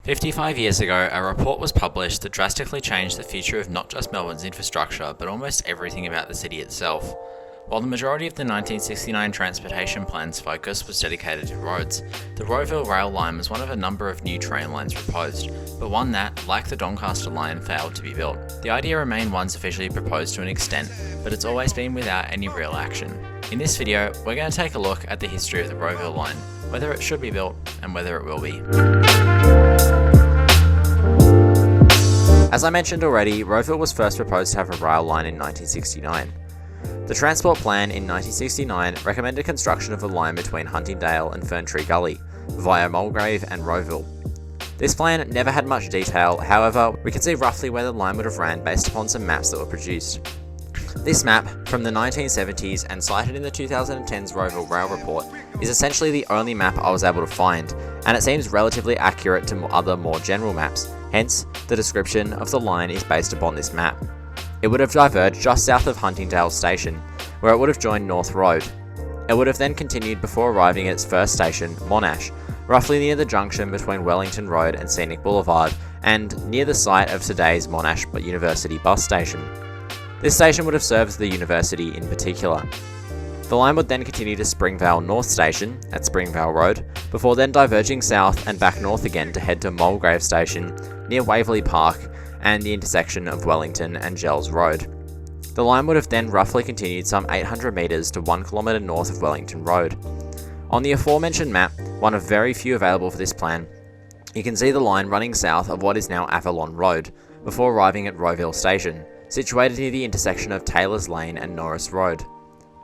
55 years ago, a report was published that drastically changed the future of not just Melbourne's infrastructure, but almost everything about the city itself. While the majority of the 1969 transportation plan's focus was dedicated to roads, the Rowville Rail Line was one of a number of new train lines proposed, but one that, like the Doncaster Line, failed to be built. The idea remained once officially proposed to an extent, but it's always been without any real action. In this video, we're going to take a look at the history of the Rowville Line, whether it should be built and whether it will be. As I mentioned already, Rowville was first proposed to have a rail line in 1969. The Transport Plan in 1969 recommended construction of a line between Huntingdale and Ferntree Gully, via Mulgrave and Rowville. This plan never had much detail, however, we can see roughly where the line would have ran based upon some maps that were produced. This map, from the 1970s and cited in the 2010's Rowville Rail Report, is essentially the only map I was able to find, and it seems relatively accurate to other more general maps, hence, the description of the line is based upon this map. It would have diverged just south of Huntingdale Station, where it would have joined North Road. It would have then continued before arriving at its first station, Monash, roughly near the junction between Wellington Road and Scenic Boulevard, and near the site of today's Monash University bus station. This station would have served the university in particular. The line would then continue to Springvale North Station at Springvale Road, before then diverging south and back north again to head to Mulgrave Station near Waverley Park and the intersection of Wellington and Gels Road. The line would have then roughly continued some 800 metres to 1 kilometre north of Wellington Road. On the aforementioned map, one of very few available for this plan, you can see the line running south of what is now Avalon Road, before arriving at Rowville Station, situated near the intersection of Taylor's Lane and Norris Road.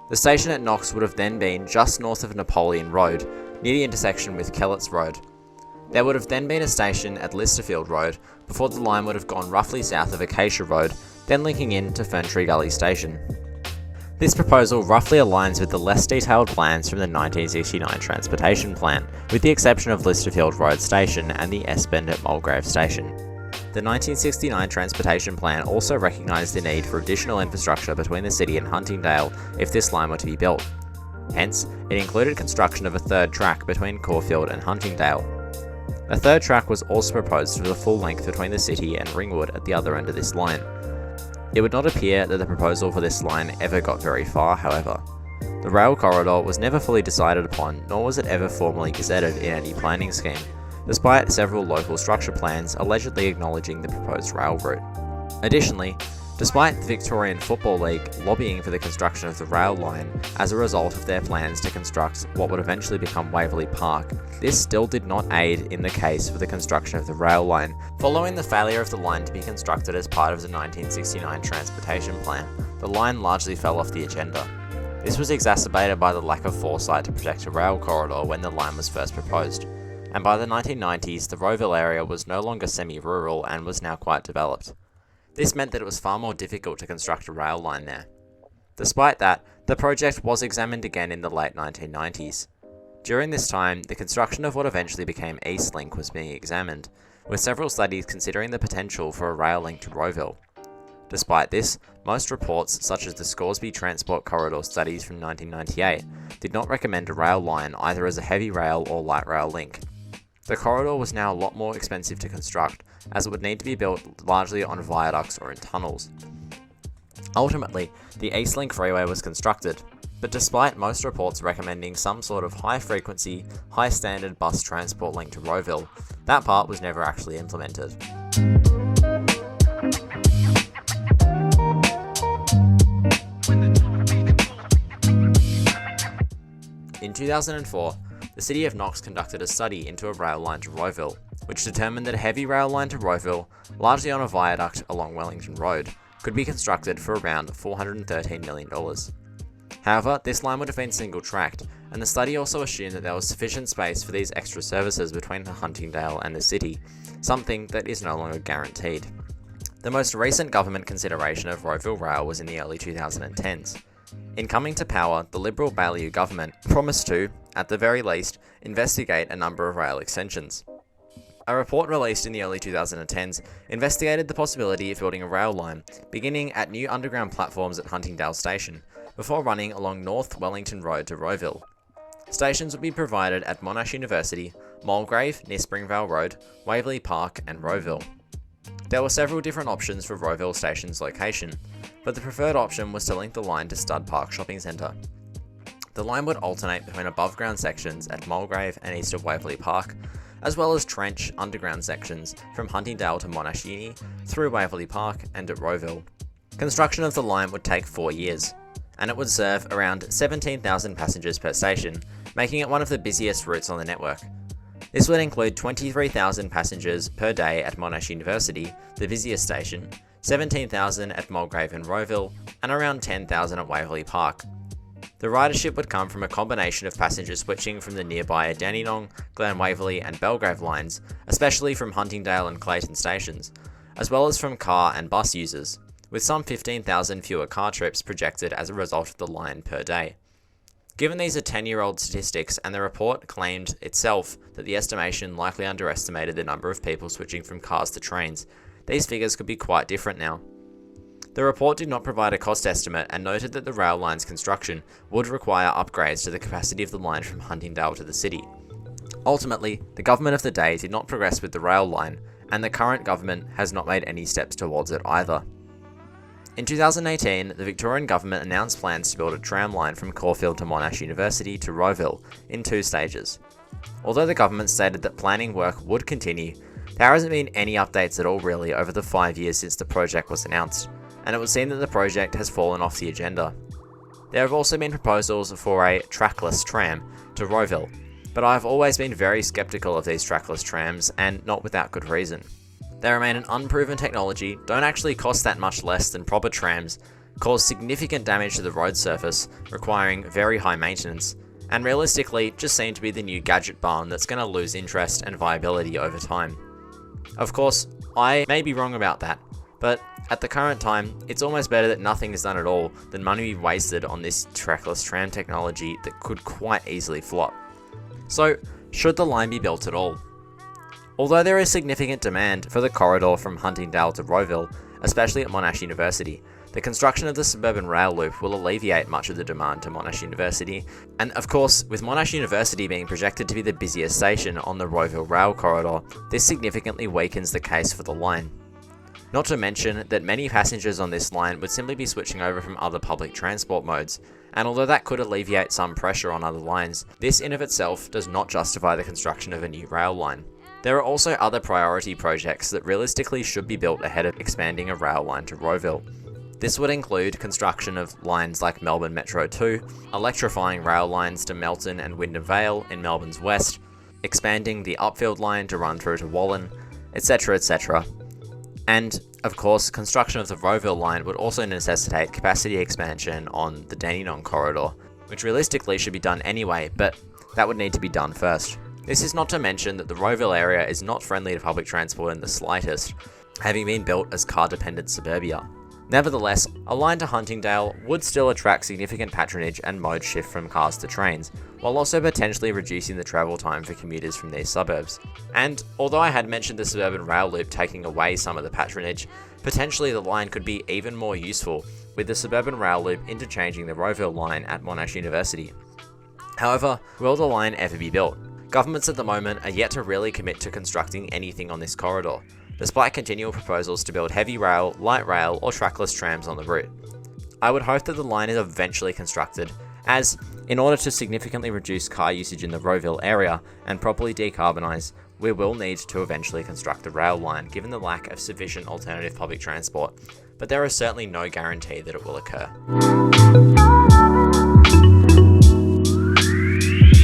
The station at Knox would have then been just north of Napoleon Road, near the intersection with Kellett's Road. There would have then been a station at Listerfield Road, before the line would have gone roughly south of Acacia Road, then linking in to Ferntree Gully Station. This proposal roughly aligns with the less detailed plans from the 1969 Transportation Plan, with the exception of Listerfield Road Station and the S-bend at Mulgrave Station. The 1969 Transportation Plan also recognised the need for additional infrastructure between the city and Huntingdale if this line were to be built. Hence, it included construction of a third track between Caulfield and Huntingdale. A third track was also proposed for the full length between the city and Ringwood at the other end of this line. It would not appear that the proposal for this line ever got very far, however. The rail corridor was never fully decided upon, nor was it ever formally gazetted in any planning scheme, despite several local structure plans allegedly acknowledging the proposed rail route. Additionally, despite the Victorian Football League lobbying for the construction of the rail line as a result of their plans to construct what would eventually become Waverley Park, this still did not aid in the case for the construction of the rail line. Following the failure of the line to be constructed as part of the 1969 Transportation Plan, the line largely fell off the agenda. This was exacerbated by the lack of foresight to protect a rail corridor when the line was first proposed, and by the 1990s the Rowville area was no longer semi-rural and was now quite developed. This meant that it was far more difficult to construct a rail line there. Despite that, the project was examined again in the late 1990s. During this time, the construction of what eventually became Eastlink was being examined, with several studies considering the potential for a rail link to Rowville. Despite this, most reports, such as the Scoresby Transport Corridor studies from 1998, did not recommend a rail line either as a heavy rail or light rail link. The corridor was now a lot more expensive to construct, as it would need to be built largely on viaducts or in tunnels. Ultimately, the Eastlink Freeway was constructed, but despite most reports recommending some sort of high-frequency, high-standard bus transport link to Rowville, that part was never actually implemented. In 2004, the City of Knox conducted a study into a rail line to Rowville, which determined that a heavy rail line to Rowville, largely on a viaduct along Wellington Road, could be constructed for around $413 million. However, this line would have been single-tracked, and the study also assumed that there was sufficient space for these extra services between Huntingdale and the city, something that is no longer guaranteed. The most recent government consideration of Rowville Rail was in the early 2010s. In coming to power, the Liberal Baillieu government promised to, at the very least, investigate a number of rail extensions. A report released in the early 2010s investigated the possibility of building a rail line, beginning at new underground platforms at Huntingdale Station, before running along North Wellington Road to Rowville. Stations would be provided at Monash University, Mulgrave near Springvale Road, Waverley Park and Rowville. There were several different options for Rowville Station's location, but the preferred option was to link the line to Stud Park Shopping Centre. The line would alternate between above ground sections at Mulgrave and east of Waverley Park, as well as trench underground sections from Huntingdale to Monash Uni, through Waverley Park and at Rowville. Construction of the line would take 4 years, and it would serve around 17,000 passengers per station, making it one of the busiest routes on the network. This would include 23,000 passengers per day at Monash University, the busiest station, 17,000 at Mulgrave and Rowville, and around 10,000 at Waverley Park. The ridership would come from a combination of passengers switching from the nearby Dandenong, Glen Waverley and Belgrave lines, especially from Huntingdale and Clayton stations, as well as from car and bus users, with some 15,000 fewer car trips projected as a result of the line per day. Given these are 10-year-old statistics, and the report claimed itself that the estimation likely underestimated the number of people switching from cars to trains, these figures could be quite different now. The report did not provide a cost estimate and noted that the rail line's construction would require upgrades to the capacity of the line from Huntingdale to the city. Ultimately, the government of the day did not progress with the rail line, and the current government has not made any steps towards it either. In 2018, the Victorian government announced plans to build a tram line from Caulfield to Monash University to Rowville in 2 stages. Although the government stated that planning work would continue, there hasn't been any updates at all really over the 5 years since the project was announced, and it would seem that the project has fallen off the agenda. There have also been proposals for a trackless tram to Rowville, but I have always been very skeptical of these trackless trams, and not without good reason. They remain an unproven technology, don't actually cost that much less than proper trams, cause significant damage to the road surface, requiring very high maintenance, and realistically just seem to be the new gadget barn that's going to lose interest and viability over time. Of course, I may be wrong about that, but at the current time, it's almost better that nothing is done at all than money wasted on this trackless tram technology that could quite easily flop. So, should the line be built at all? Although there is significant demand for the corridor from Huntingdale to Rowville, especially at Monash University, the construction of the suburban rail loop will alleviate much of the demand to Monash University, and of course, with Monash University being projected to be the busiest station on the Rowville rail corridor, this significantly weakens the case for the line. Not to mention that many passengers on this line would simply be switching over from other public transport modes, and although that could alleviate some pressure on other lines, this in of itself does not justify the construction of a new rail line. There are also other priority projects that realistically should be built ahead of expanding a rail line to Rowville. This would include construction of lines like Melbourne Metro 2, electrifying rail lines to Melton and Wyndham Vale in Melbourne's west, expanding the Upfield line to run through to Wallen, etc, etc. And, of course, construction of the Rowville line would also necessitate capacity expansion on the Dandenong corridor, which realistically should be done anyway, but that would need to be done first. This is not to mention that the Rowville area is not friendly to public transport in the slightest, having been built as car-dependent suburbia. Nevertheless, a line to Huntingdale would still attract significant patronage and mode shift from cars to trains, while also potentially reducing the travel time for commuters from these suburbs. And although I had mentioned the suburban rail loop taking away some of the patronage, potentially the line could be even more useful, with the suburban rail loop interchanging the Rowville line at Monash University. However, will the line ever be built? Governments at the moment are yet to really commit to constructing anything on this corridor, despite continual proposals to build heavy rail, light rail, or trackless trams on the route. I would hope that the line is eventually constructed, as, in order to significantly reduce car usage in the Rowville area and properly decarbonise, we will need to eventually construct a rail line given the lack of sufficient alternative public transport, but there is certainly no guarantee that it will occur.